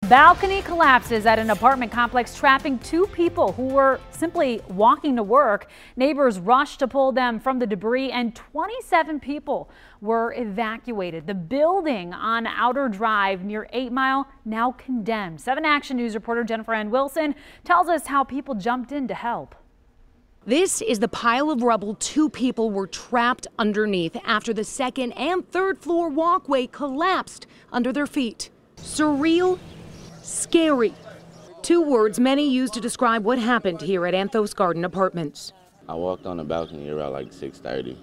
Balcony collapses at an apartment complex, trapping two people who were simply walking to work. Neighbors rushed to pull them from the debris, and 27 people were evacuated. The building on Outer Drive near 8 Mile now condemned. 7 Action News reporter Jennifer Ann Wilson tells us how people jumped in to help. This is the pile of rubble two people were trapped underneath after the second and third floor walkway collapsed under their feet. Surreal, scary. Two words many use to describe what happened here at Anthoes Garden Apartments. I walked on the balcony around like 6:30,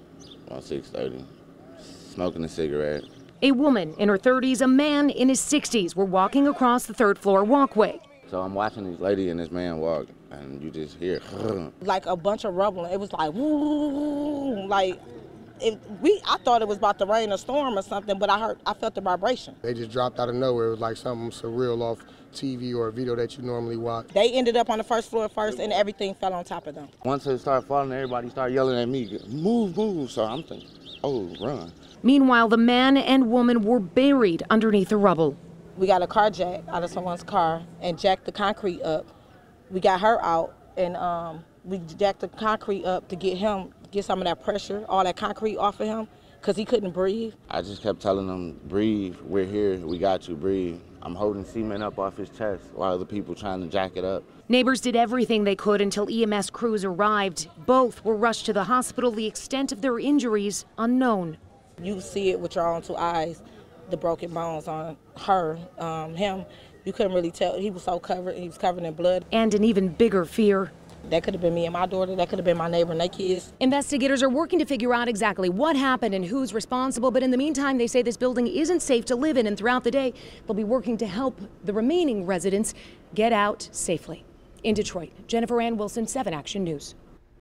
smoking a cigarette. A woman in her 30s, a man in his 60s were walking across the third floor walkway. So I'm watching this lady and this man walk, and you just hear like a bunch of rubble. It was like, woo, like I thought it was about to rain or storm or something, but I felt the vibration. They just dropped out of nowhere. It was like something surreal off TV or a video that you normally watch. They ended up on the first floor first, and everything fell on top of them. Once it started falling, everybody started yelling at me, move, move. So I'm thinking, oh, run. Meanwhile, the man and woman were buried underneath the rubble. We got a car jack out of someone's car and jacked the concrete up. We got her out, and we jacked the concrete up to get some of that pressure, all that concrete off of him, because he couldn't breathe. I just kept telling him, breathe, we're here, we got you, breathe. I'm holding cement up off his chest while the people trying to jack it up. Neighbors did everything they could until EMS crews arrived. Both were rushed to the hospital, the extent of their injuries unknown. You see it with your own two eyes, the broken bones on her, him. You couldn't really tell, he was so covered, he was covered in blood. And an even bigger fear. That could have been me and my daughter, that could have been my neighbor and their kids. Investigators are working to figure out exactly what happened and who's responsible, but in the meantime, they say this building isn't safe to live in, and throughout the day, they'll be working to help the remaining residents get out safely. In Detroit, Jennifer Ann Wilson, 7 Action News.